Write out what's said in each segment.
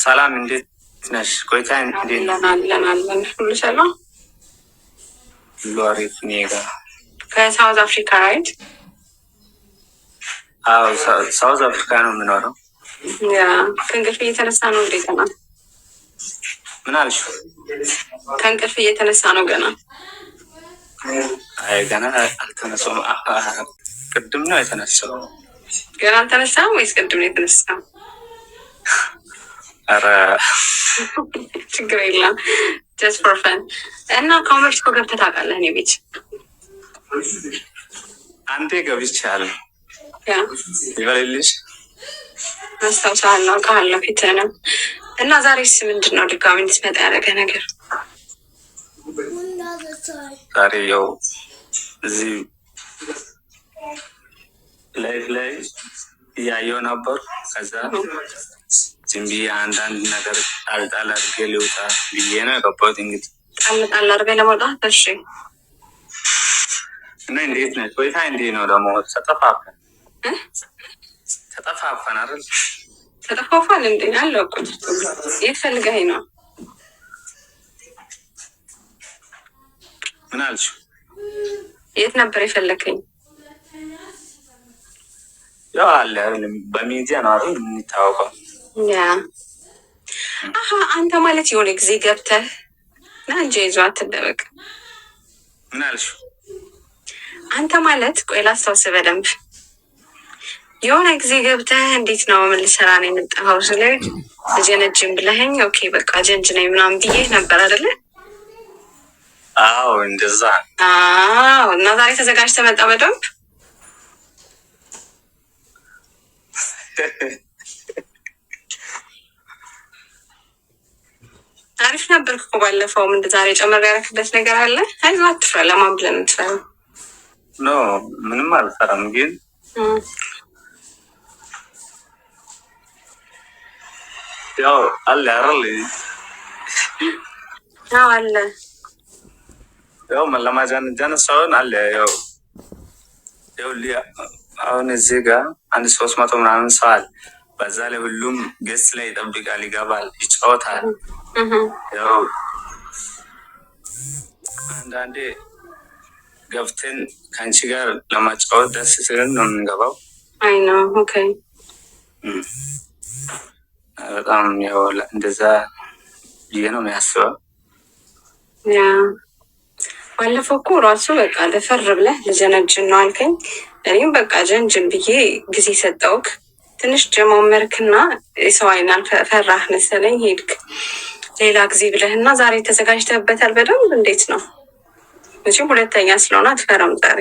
ሰላም እንዴት ነሽ? ቆይታ እንዴት ነው? አለን ሁሉ ሰላም ሁሉ አሪፍ። እኔ ጋር ከሳውዝ አፍሪካ ራይት? አዎ ሳውዝ አፍሪካ ነው የምኖረው። ያ ከእንቅልፍ እየተነሳ ነው እንዴ? ገና ምን አልሽ? ከእንቅልፍ እየተነሳ ነው ገና? አይ ገና አልተነሳሁም። ቅድም ነው የተነሳው። ገና አልተነሳም ወይስ ቅድም ነው የተነሳው? ኧረ ችግር የለም ጀስት ፎር ፈን። እና ኮመርስ እኮ ገብተህ ታውቃለህ? እኔ ቤት አንዴ ገብቻለሁ። ያ ይበልልሽ አስታውሳለሁ፣ አውቃለሁ ፊትህንም። እና ዛሬስ ምንድን ነው ድጋሚ እንድትመጣ ያደረገ ነገር? ዛሬ ያው እዚህ ላይፍ ላይ እያየሁ ነበር። ከዛ ዝም ብዬ አንዳንድ ነገር ጣልጣል አድርጌ ልውጣ ብዬ ነው የገባሁት። እንግዲህ ጣልጣል አድርገህ ለመውጣት? እሺ። እና እንዴት ነች ቆይታ? እንዴት ነው ደግሞ? ተጠፋፋን አይደል? ተጠፋፋን እንዴ? አለው እኮ የት ፈልገኸኝ ነው? ምን አልሽ? የት ነበር የፈለከኝ? ያው አለ በሚዲያ ነው አይደል የሚታወቀው። ያ አሀ፣ አንተ ማለት የሆነ ጊዜ ገብተህ ና እንጂ ይዞ አትደበቅ። ምን አልሽ? አንተ ማለት ቆይ ላስታውስህ በደንብ። የሆነ ጊዜ ገብተህ እንዴት ነው ምን ልሰራ ነው የመጣኸው ስልህ ልጀነጅን ብለኸኝ፣ ኦኬ በቃ ጀንጅ ነኝ ምናምን ብዬ ነበር አይደለ? አዎ እንደዛ። አዎ። እና ዛሬ ተዘጋጅተህ መጣ በደንብ? አሪፍ ነበር እኮ ባለፈው። ምን ዛሬ ጨመር ያደረክበት ነገር አለ? አይዞህ አትፍራ። ለማን ብለህ ነው የምትፈራው? ኖ ምንም አልፈራም፣ ግን ያው አለ አይደል? አዎ አለ። ያው ለማጃነጃነ ሳይሆን አለ። ያው አሁን እዚህ ጋር 300 ምናምን ሰው አለ። በዛ ላይ ሁሉም ገስ ላይ ይጠብቃል፣ ይገባል፣ ይጫወታል። ያው አንዳንዴ ገብተን ከአንቺ ጋር ለማጫወት ደስ ስለን ነው የምንገባው። አይ ነው። ኦኬ። በጣም ያው እንደዛ ብዬ ነው የሚያስበው። ያ ባለፈው እኮ ራሱ በቃ ደፈር ብለህ ልጀነጅን ነው አልከኝ። እኔም በቃ ጀንጅን ብዬ ጊዜ ሰጠውክ። ትንሽ ጀማመርክና የሰው አይናን ፈራህ መሰለኝ ሄድክ ሌላ ጊዜ ብለህና ዛሬ ተዘጋጅተህበታል በደንብ። እንዴት ነው? መቼም ሁለተኛ ስለሆነ አትፈራም ዛሬ።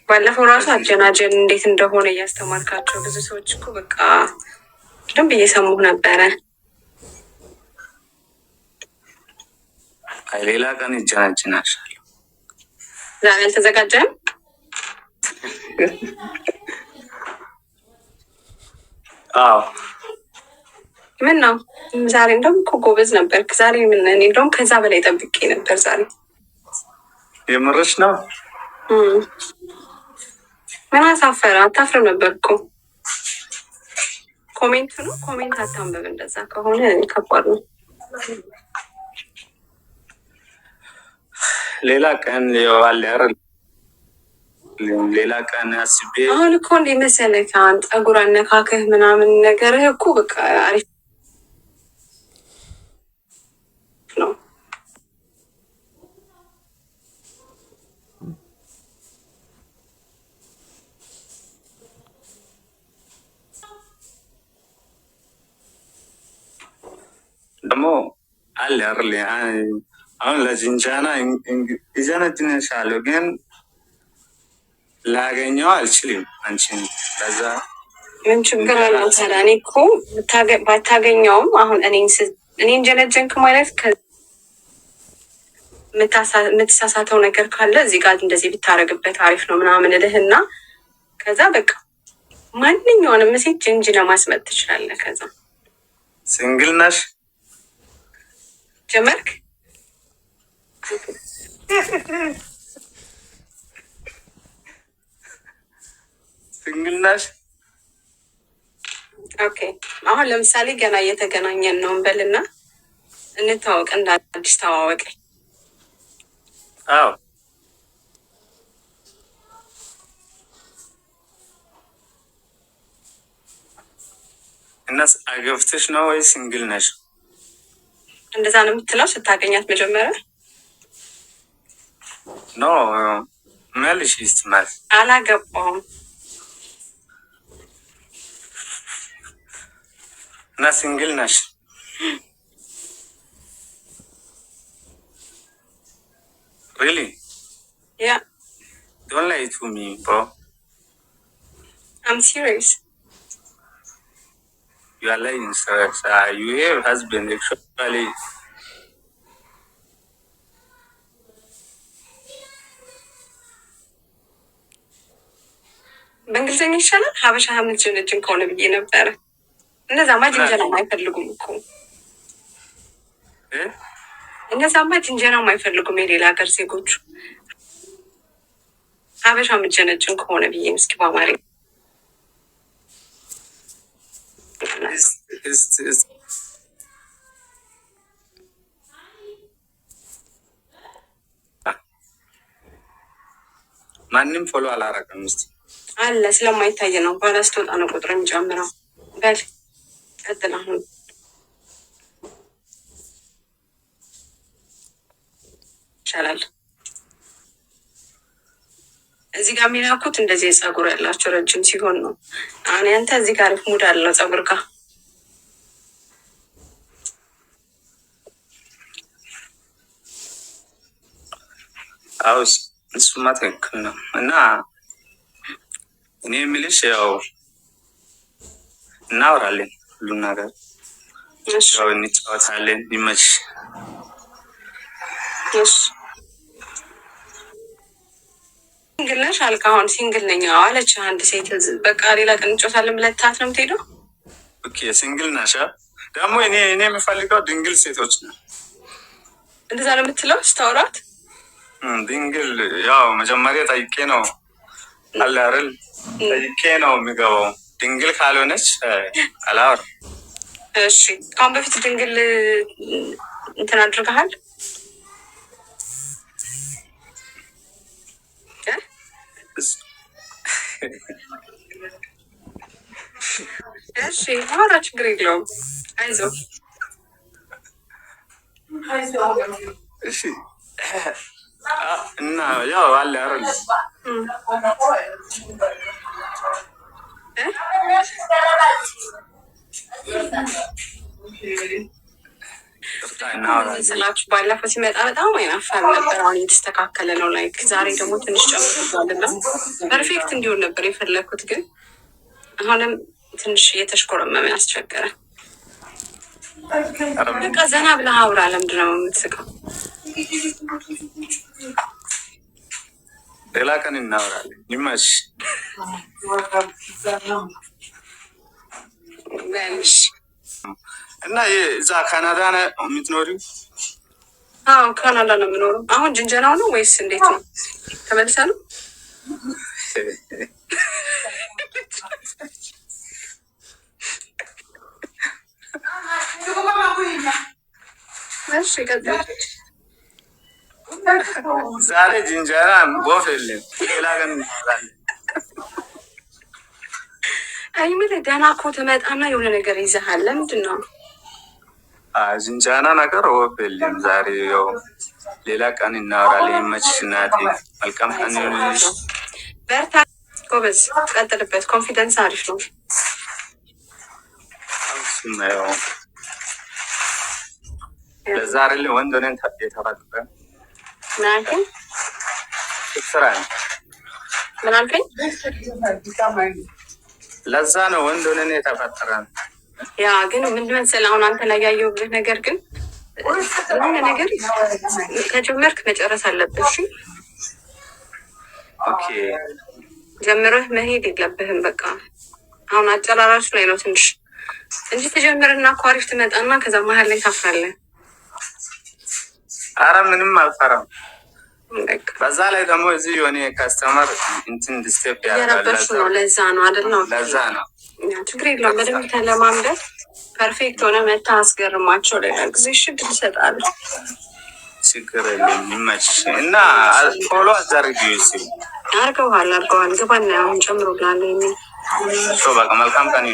ባለፈው ራሱ አጀናጀን እንዴት እንደሆነ እያስተማርካቸው ብዙ ሰዎች እኮ በቃ በደንብ እየሰሙህ ነበረ። ሌላ ቀን ይጀናጅናል። ዛሬ አልተዘጋጀህም? አዎ። ምን ነው ዛሬ እንደውም እኮ ጎበዝ ነበርክ። ዛሬ ምን እኔ እንደውም ከዛ በላይ ጠብቄ ነበር ዛሬ። የምርሽ ነው? ምን አሳፈረ? አታፍርም ነበር እኮ። ኮሜንት ነው ኮሜንት አታንበብ። እንደዛ ከሆነ ከባድ ነው። ሌላ ቀን ይዋል አይደል? ሌላ ቀን አስቤ አሁን እኮ እንደ መሰለህ አንተ ፀጉር አነካከህ ምናምን ነገርህ እኮ በቃ አሪፍ ነው። ደግሞ አለ አይደል? አሁን ለጅንጃና ይዘነጅንሻለሁ ግን ላገኘው አልችልም አንቺን። ለዛ ምን ችግር አለው ታዲያ? እኔ እኮ ባታገኘውም አሁን እኔን ጀነጀንክ ማለት የምትሳሳተው ነገር ካለ እዚህ ጋር እንደዚህ ብታረግበት አሪፍ ነው ምናምን እልህና ከዛ በቃ ማንኛውንም ሴት ጅንጅ ለማስመጥ ትችላለህ። ከዛ ሲንግል ነሽ ጀመርክ ሲንግል ነሽ? ኦኬ አሁን ለምሳሌ ገና እየተገናኘን ነው እንበልና እንታወቅ፣ እንደ አዲስ ተዋወቅ። አዎ እናስ አገብተሽ ነው ወይ ሲንግል ነሽ? እንደዛ ነው የምትለው ስታገኛት መጀመሪያ? ኖ መልሽ ይስትማል አላገባውም እና ሲንግል ነሽ? ሪሊ ያ ዶንት ላይ ቱ ሚ ብሮ አም ሲሪየስ you are lying, sir. You have husband actually. በእንግሊዝኛ ይሻላል። ሀበሻ ምንጭንጭን ከሆነ ብዬ ነበረ። እነዛማ ጅንጀናም አይፈልጉም እኮ እነዛማ ጅንጀናም አይፈልጉም የሌላ ሀገር ዜጎች። ሀበሻ ምንጭንጭን ከሆነ ብዬ ምስኪ በአማሪ ማንም ፎሎ አላረገም። እስቲ አለ ስለማይታይ ነው። ባላስተወጣ ነው ቁጥር የሚጨምረው። በል ቀጥል። አሁን ይቻላል። እዚህ ጋር የሚላኩት እንደዚህ ፀጉር ያላቸው ረጅም ሲሆን ነው። አሁን ያንተ እዚህ ጋር አሪፍ ሙድ አለው ፀጉር ጋር አውስ እሱማ ትክክል ነው። እና እኔ የምልሽ ያው እናወራለን ሁሉን ነገር ያው እንጫወታለን። ይመችሽ። ሲንግል ነሽ አልክ። አሁን ሲንግል ነኝ አለች አንድ ሴት። በቃ ሌላ ቀን እንጫወታለን ብለህ ትታት ነው የምትሄደው? ኦኬ ሲንግል ነሽ ደግሞ እኔ የምፈልገው ድንግል ሴቶች ነው። እንደዛ ነው የምትለው ስታወራት? ድንግል ያው መጀመሪያ ጠይቄ ነው አለ አይደል? ጠይቄ ነው የሚገባው። ድንግል ካልሆነች አላወራም። እሺ ከአሁን በፊት ድንግል እንትን አድርገሃል? እሺ አወራ፣ ችግር የለውም። አይዞህ እሺ። እና ያው አለ አይደል? ስላችሁ ባለፈው ሲመጣ በጣም አይናፋር ነበር። አሁን የተስተካከለ ነው። ላይክ ዛሬ ደግሞ ትንሽ ጨምሯልና ፐርፌክት እንዲሆን ነበር የፈለግኩት፣ ግን አሁንም ትንሽ እየተሽኮረመመ ያስቸገረ። በቃ ዘና ብለህ አውራ። ለምንድን ነው የምትስቀው? ሌላ ቀን እናወራለን። ይመሽ እና እዛ ካናዳ ነው የምትኖሪው? አዎ ካናዳ ነው የምኖረው። አሁን ጅንጀናው ነው ወይስ እንዴት ነው? ተመልሰ ነው? እሺ ቀጥል። ዛሬ ጅንጀና ቦፍ የለም። ሌላ ቀን እንላለን። አይ ምን ደህና እኮ ትመጣና የሆነ ነገር ይዘሃል። ለምንድን ነው ጅንጃና ነገር? ወፍ የለም ዛሬ። ያው ሌላ ቀን እናወራለን። ይመችሽ እናቴ። መልካም ቀን ይሁንልሽ። በርታ ጎበዝ፣ ቀጥልበት። ኮንፊደንስ አሪፍ ነው። ያው ለዛ አይደለ ወንድ ሆነን የተፈጠረ ምን አልከኝ? ምን አልከኝ? ለዛ ነው ወንድ ሆነን የተፈጠረ። ያ ግን ምን መሰለህ አሁን አንተ ላይ ያየሁብህ ነገር ግን ምን ነገር ከጀመርክ መጨረስ አለብህ። እሺ ኦኬ፣ ጀምረህ መሄድ የለብህም። በቃ አሁን አጨራራሹ ላይ ነው ትንሽ እንጂ ተጀምርና እኮ አሪፍ ትመጣና ከዛ መሀል ላይ ታፍራለህ። አረ ምንም አልፈራም። በዛ ላይ ደግሞ እዚህ የሆነ ካስተመር እንትን ዲስቴፕ ያደርጋል። ነው ለዛ ነው አይደል? ነው ለዛ ነው ችግር የለውም። በደንብ ተለማምደህ ፐርፌክት ሆነ መታ አስገርማቸው። ሌላ ጊዜ እድል እሰጥሃለሁ። ችግር የለም ይመችሽ። እና ፎሎ አስደርጊ ሲ አርገዋል ግባና አሁን ጨምሮላለ በቃ መልካም ቀን